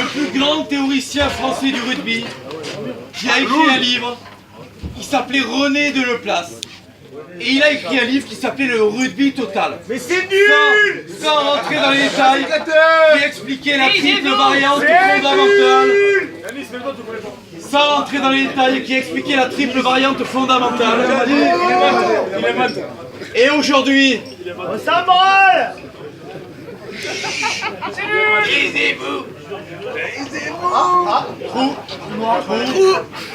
le plus grand théoricien français du rugby, qui a écrit un livre qui s'appelait René Deleplace. Et il a écrit un livre qui s'appelait Le Rugby Total. Mais c'est nul! Sans rentrer dans les détails, qui expliquait la triple variante fondamentale. Sans rentrer dans les détails, qui expliquait la triple variante fondamentale. Et aujourd'hui, On s'en branle!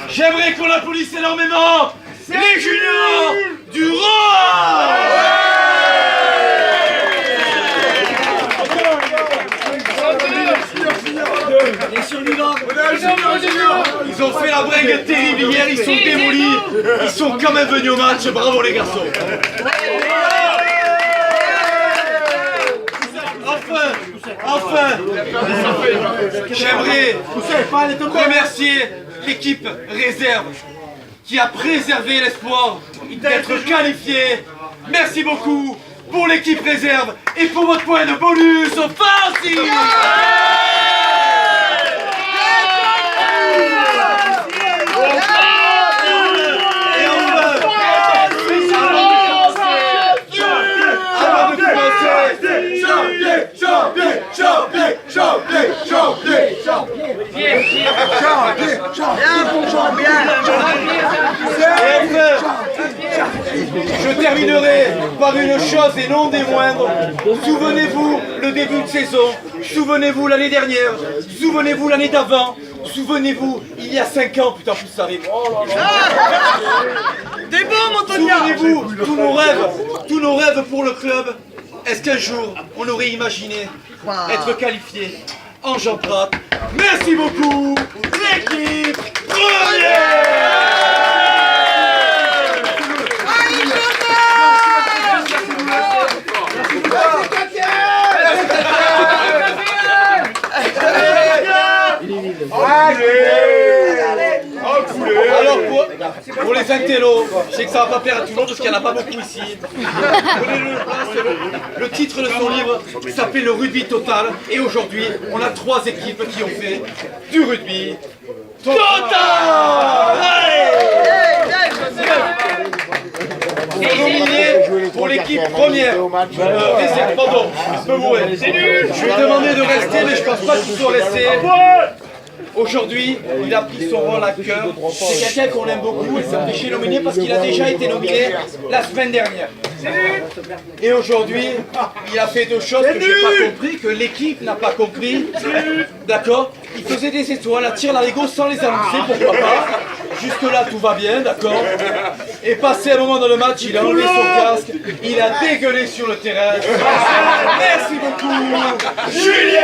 j'aimerais qu'on applaudisse énormément les juniors du Roi. Les survivants! Ils ont fait la bringue terrible hier, ils sont démolis. Ils sont quand même venus au match, bravo les garçons. Enfin, j'aimerais remercier l'équipe réserve qui a préservé l'espoir d'être qualifiée. Merci beaucoup pour l'équipe réserve et pour votre point de bonus offensif. Je terminerai par une chose et non des moindres. Souvenez-vous le début de saison, souvenez-vous l'année dernière, souvenez-vous l'année d'avant, souvenez-vous il y a 5 ans, putain plus ça arrive. T'es bon, mon Tonia! Souvenez-vous tous nos rêves pour le club. Est-ce qu'un jour on aurait imaginé être qualifié en Jean Prat? Merci beaucoup, l'équipe première. Alors pour les intellos, je sais que ça va pas plaire à tout le monde parce qu'il n'y en a pas beaucoup ici. Le titre de son livre s'appelle Le Rugby Total. Et aujourd'hui, on a 3 équipes qui ont fait du rugby total. Nominé pour l'équipe première. Pardon, c'est nul. Je lui ai demandé de rester, mais je pense pas qu'il soit resté. Aujourd'hui, il a pris son rôle à cœur. C'est quelqu'un qu'on aime beaucoup et ça me fait chier nominer parce qu'il a déjà été nominé la semaine dernière. Et aujourd'hui, il a fait 2 choses que j'ai pas compris, que l'équipe n'a pas compris. D'accord? Il faisait des étoiles à tir l'arigot sans les annoncer, pourquoi pas. Jusque-là, tout va bien, d'accord? Et passé un moment dans le match, il a enlevé son casque, il a dégueulé sur le terrain. Merci beaucoup, Julien!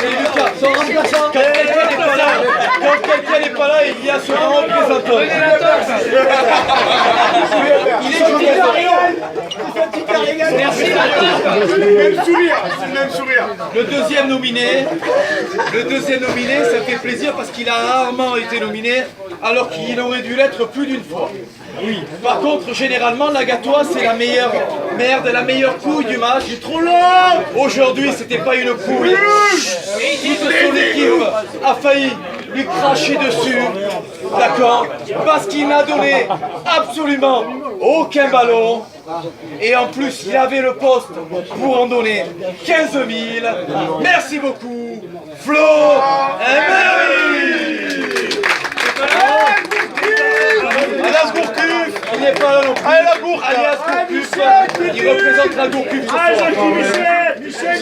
C'est Lucas, son remplaçant. Quand quelqu'un n'est pas là, il y a son représentant. Il est merci. Même sourire. Le deuxième nominé, ça me fait plaisir parce qu'il a rarement été nominé alors qu'il aurait dû l'être plus d'une fois. Oui. Par contre, généralement, la Gatoise, c'est la meilleure merde, la meilleure couille du match. Il est trop long. Aujourd'hui, c'était pas une couille. Toute son équipe a failli lui cracher dessus, d'accord? Parce qu'il n'a donné absolument aucun ballon. Et en plus, il avait le poste pour en donner 15 000. Merci beaucoup, Flo et Mary. Alias Gourcuff, il n'est pas là non plus. Alias Gourcuff, il représente la Gourcuff ce soir. Michel,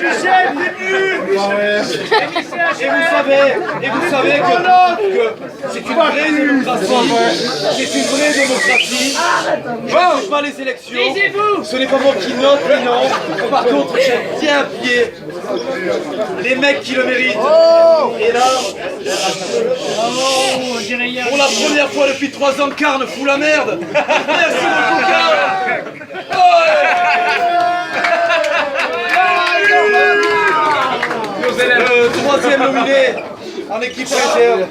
Et vous savez que c'est une vraie démocratie. Je ne fais pas les élections. Ce n'est pas moi qui note les noms. Par contre, j'aime bien appuyer les mecs qui le méritent. Et là, pour la première fois depuis 3 ans, Carne fout la merde. Merci beaucoup, Carne. Le 3e nominé en équipe réserve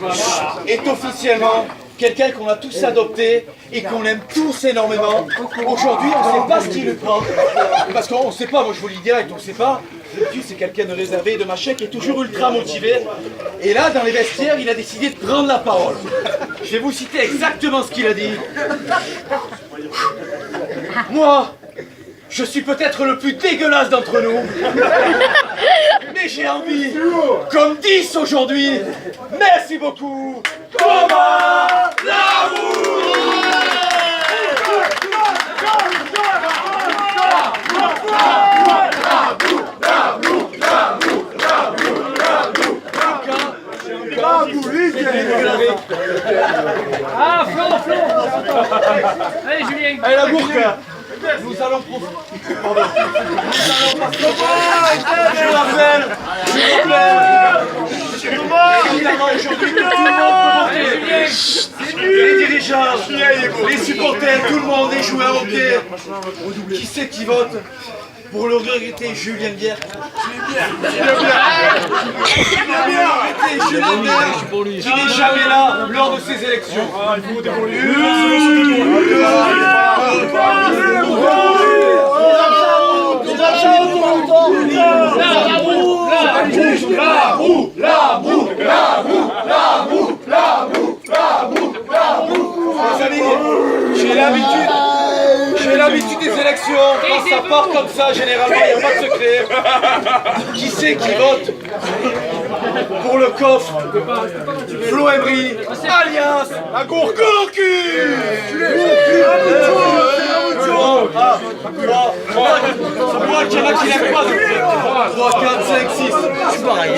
est officiellement quelqu'un qu'on a tous adopté et qu'on aime tous énormément. Aujourd'hui, on ne sait pas ce qui lui prend. Parce qu'on ne sait pas, moi je vous le dis direct, on ne sait pas. D'habitude, c'est quelqu'un de réservé, de machin, qui est toujours ultra motivé. Et là, dans les vestiaires, il a décidé de prendre la parole. Je vais vous citer exactement ce qu'il a dit. Moi, je suis peut-être le plus dégueulasse d'entre nous. Mais j'ai envie, comme 10 aujourd'hui. Merci beaucoup. Thomas Lamour. Ah, Flo, Flo. Allez, Julien. Allez, la bourque. Nous allons profiter. Pardon. Nous allons passer. Je rappelle. Évidemment, aujourd'hui, tout le monde peut voter. Les dirigeants, les supporters, tout le monde, les joueurs, ok. Qui c'est qui vote pour le regretter Julien Bière? Julien Bière, qui n'est jamais là lors de ces élections. J'ai l'habitude des élections, quand ça part comme ça, généralement, il n'y a pas de secret. Qui c'est qui vote pour le coffre? Flo Emery, alias la Gourgourcu. 3, qu'il y en a qui l'aiment pas. 3, 4, 5, 6. C'est pareil.